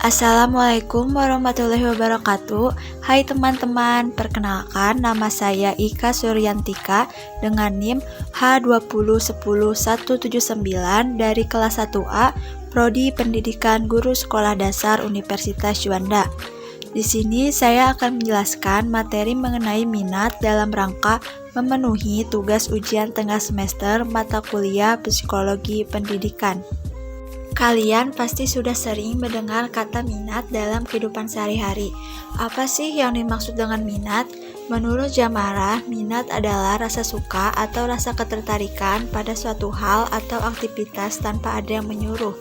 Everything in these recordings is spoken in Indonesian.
Assalamualaikum warahmatullahi wabarakatuh. Hai teman-teman, perkenalkan nama saya Ika Suryantika dengan NIM H2010179 dari kelas 1A Prodi Pendidikan Guru Sekolah Dasar Universitas Juanda. Di sini saya akan menjelaskan materi mengenai minat dalam rangka memenuhi tugas ujian tengah semester mata kuliah Psikologi Pendidikan. Kalian pasti sudah sering mendengar kata minat dalam kehidupan sehari-hari. Apa sih yang dimaksud dengan minat? Menurut Jamara, minat adalah rasa suka atau rasa ketertarikan pada suatu hal atau aktivitas tanpa ada yang menyuruh.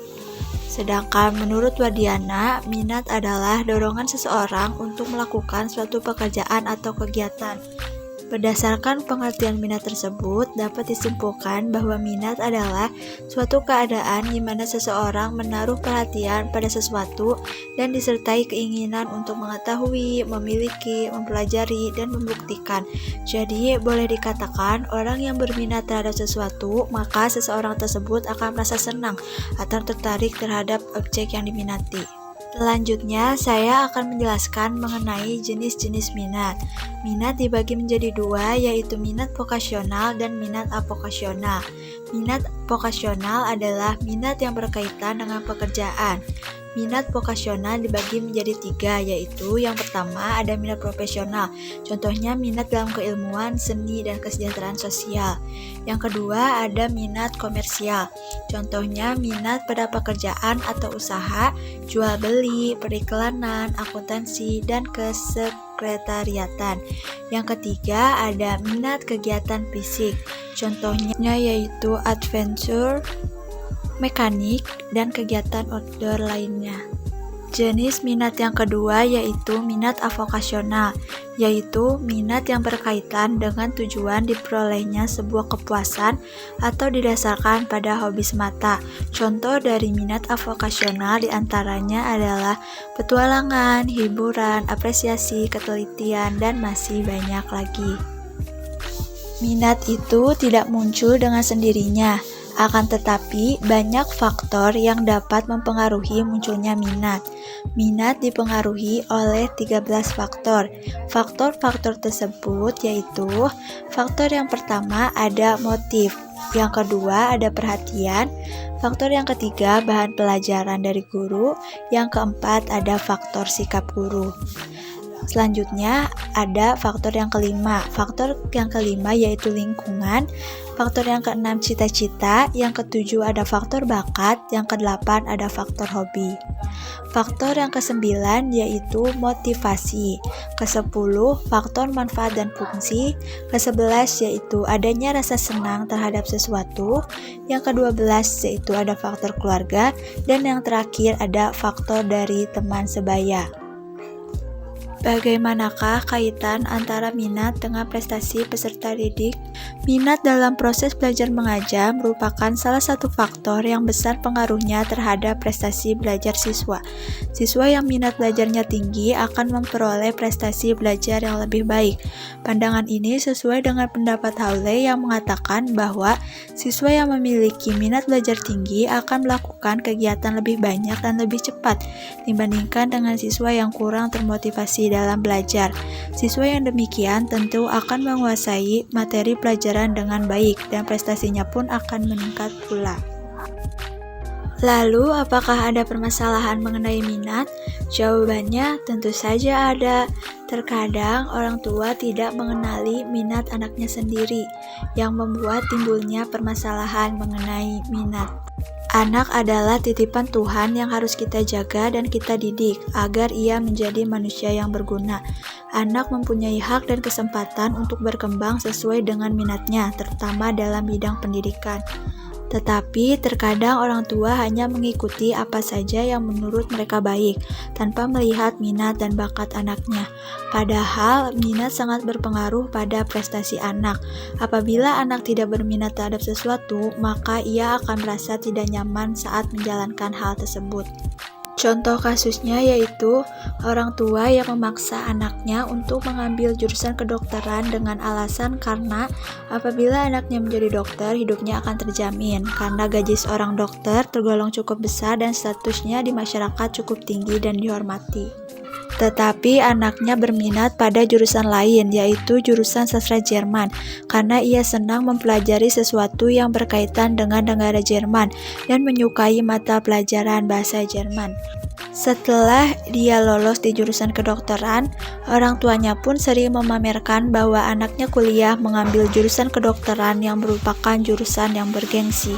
Sedangkan menurut Wadiana, minat adalah dorongan seseorang untuk melakukan suatu pekerjaan atau kegiatan. Berdasarkan pengertian minat tersebut, dapat disimpulkan bahwa minat adalah suatu keadaan di mana seseorang menaruh perhatian pada sesuatu dan disertai keinginan untuk mengetahui, memiliki, mempelajari, dan membuktikan. Jadi, boleh dikatakan orang yang berminat terhadap sesuatu, maka seseorang tersebut akan merasa senang atau tertarik terhadap objek yang diminati. Selanjutnya, saya akan menjelaskan mengenai jenis-jenis minat. Minat dibagi menjadi dua, yaitu minat vokasional dan minat avokasional. Minat vokasional adalah minat yang berkaitan dengan pekerjaan. Minat vokasional dibagi menjadi tiga, yaitu yang pertama ada minat profesional, contohnya minat dalam keilmuan, seni, dan kesejahteraan sosial. Yang kedua ada minat komersial, contohnya minat pada pekerjaan atau usaha, jual beli, periklanan, akuntansi, dan kesekretariatan. Yang ketiga ada minat kegiatan fisik, contohnya yaitu adventure, mekanik, dan kegiatan outdoor lainnya. Jenis minat yang kedua yaitu minat avokasional, yaitu minat yang berkaitan dengan tujuan diperolehnya sebuah kepuasan atau didasarkan pada hobi semata. Contoh dari minat avokasional diantaranya adalah petualangan, hiburan, apresiasi, ketelitian, dan masih banyak lagi. Minat itu tidak muncul dengan sendirinya. Akan tetapi, banyak faktor yang dapat mempengaruhi munculnya minat. Minat dipengaruhi oleh 13 faktor. Faktor-faktor tersebut yaitu, faktor yang pertama ada motif, yang kedua ada perhatian, faktor yang ketiga bahan pelajaran dari guru, yang keempat ada faktor sikap guru. Selanjutnya ada faktor yang kelima. Faktor yang kelima yaitu lingkungan. Faktor yang keenam cita-cita. Yang ketujuh ada faktor bakat. Yang kedelapan ada faktor hobi. Faktor yang kesembilan yaitu motivasi. Kesepuluh faktor manfaat dan fungsi. Kesebelas yaitu adanya rasa senang terhadap sesuatu. Yang kedua belas yaitu ada faktor keluarga. Dan yang terakhir ada faktor dari teman sebaya. Bagaimanakah kaitan antara minat dengan prestasi peserta didik? Minat dalam proses belajar mengajar merupakan salah satu faktor yang besar pengaruhnya terhadap prestasi belajar siswa. Siswa yang minat belajarnya tinggi akan memperoleh prestasi belajar yang lebih baik. Pandangan ini sesuai dengan pendapat Hawley yang mengatakan bahwa siswa yang memiliki minat belajar tinggi akan melakukan kegiatan lebih banyak dan lebih cepat dibandingkan dengan siswa yang kurang termotivasi dalam belajar. Siswa yang demikian tentu akan menguasai materi pelajaran dengan baik dan prestasinya pun akan meningkat pula. Lalu, apakah ada permasalahan mengenai minat? Jawabannya tentu saja ada. Terkadang orang tua tidak mengenali minat anaknya sendiri, yang membuat timbulnya permasalahan mengenai minat. Anak adalah titipan Tuhan yang harus kita jaga dan kita didik agar ia menjadi manusia yang berguna. Anak mempunyai hak dan kesempatan untuk berkembang sesuai dengan minatnya, terutama dalam bidang pendidikan. Tetapi terkadang orang tua hanya mengikuti apa saja yang menurut mereka baik, tanpa melihat minat dan bakat anaknya. Padahal minat sangat berpengaruh pada prestasi anak. Apabila anak tidak berminat terhadap sesuatu, maka ia akan merasa tidak nyaman saat menjalankan hal tersebut. Contoh kasusnya yaitu orang tua yang memaksa anaknya untuk mengambil jurusan kedokteran dengan alasan karena apabila anaknya menjadi dokter, hidupnya akan terjamin karena gaji seorang dokter tergolong cukup besar dan statusnya di masyarakat cukup tinggi dan dihormati. Tetapi anaknya berminat pada jurusan lain, yaitu jurusan sastra Jerman, karena ia senang mempelajari sesuatu yang berkaitan dengan negara Jerman dan menyukai mata pelajaran bahasa Jerman. Setelah dia lolos di jurusan kedokteran, orang tuanya pun sering memamerkan bahwa anaknya kuliah mengambil jurusan kedokteran yang merupakan jurusan yang bergengsi.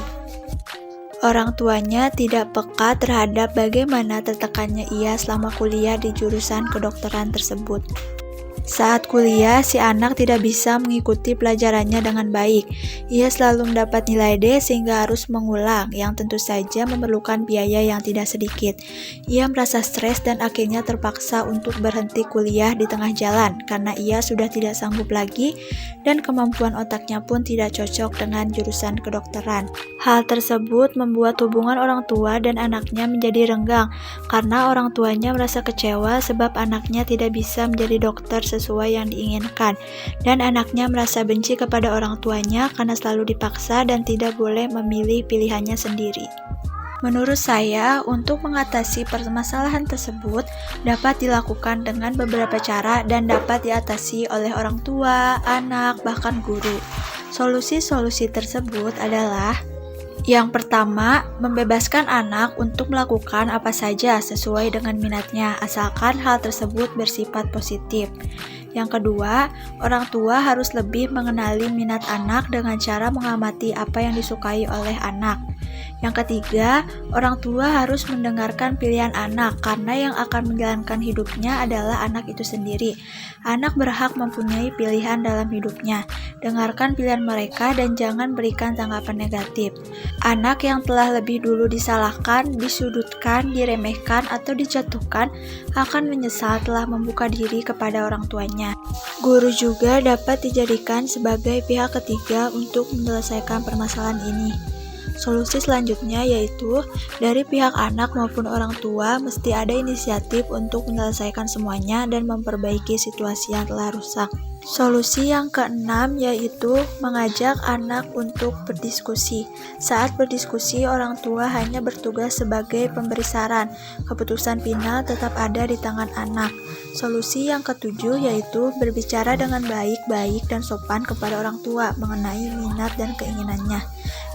Orang tuanya tidak peka terhadap bagaimana tertekannya ia selama kuliah di jurusan kedokteran tersebut. Saat kuliah, si anak tidak bisa mengikuti pelajarannya dengan baik. Ia selalu mendapat nilai D sehingga harus mengulang, yang tentu saja memerlukan biaya yang tidak sedikit. Ia merasa stres dan akhirnya terpaksa untuk berhenti kuliah di tengah jalan karena ia sudah tidak sanggup lagi dan kemampuan otaknya pun tidak cocok dengan jurusan kedokteran. Hal tersebut membuat hubungan orang tua dan anaknya menjadi renggang karena orang tuanya merasa kecewa sebab anaknya tidak bisa menjadi dokter sesuai yang diinginkan, dan anaknya merasa benci kepada orang tuanya karena selalu dipaksa dan tidak boleh memilih pilihannya sendiri. Menurut saya, untuk mengatasi permasalahan tersebut dapat dilakukan dengan beberapa cara dan dapat diatasi oleh orang tua, anak, bahkan guru. Solusi-solusi tersebut adalah: yang pertama, membebaskan anak untuk melakukan apa saja sesuai dengan minatnya, asalkan hal tersebut bersifat positif. Yang kedua, orang tua harus lebih mengenali minat anak dengan cara mengamati apa yang disukai oleh anak. Yang ketiga, orang tua harus mendengarkan pilihan anak karena yang akan menjalankan hidupnya adalah anak itu sendiri. Anak berhak mempunyai pilihan dalam hidupnya. Dengarkan pilihan mereka dan jangan berikan tanggapan negatif. Anak yang telah lebih dulu disalahkan, disudutkan, diremehkan, atau dijatuhkan akan menyesal telah membuka diri kepada orang tuanya. Guru juga dapat dijadikan sebagai pihak ketiga untuk menyelesaikan permasalahan ini. Solusi selanjutnya yaitu dari pihak anak maupun orang tua mesti ada inisiatif untuk menyelesaikan semuanya dan memperbaiki situasi yang telah rusak. Solusi yang keenam yaitu mengajak anak untuk berdiskusi. Saat berdiskusi, orang tua hanya bertugas sebagai pemberi saran. Keputusan final tetap ada di tangan anak. Solusi yang ketujuh yaitu berbicara dengan baik-baik dan sopan kepada orang tua mengenai minat dan keinginannya.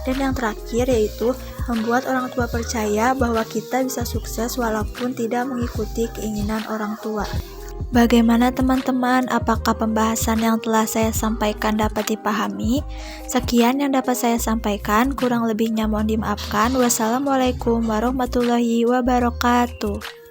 Dan yang terakhir yaitu membuat orang tua percaya bahwa kita bisa sukses walaupun tidak mengikuti keinginan orang tua. Bagaimana teman-teman? Apakah pembahasan yang telah saya sampaikan dapat dipahami? Sekian yang dapat saya sampaikan, kurang lebihnya mohon dimaafkan. Wassalamualaikum warahmatullahi wabarakatuh.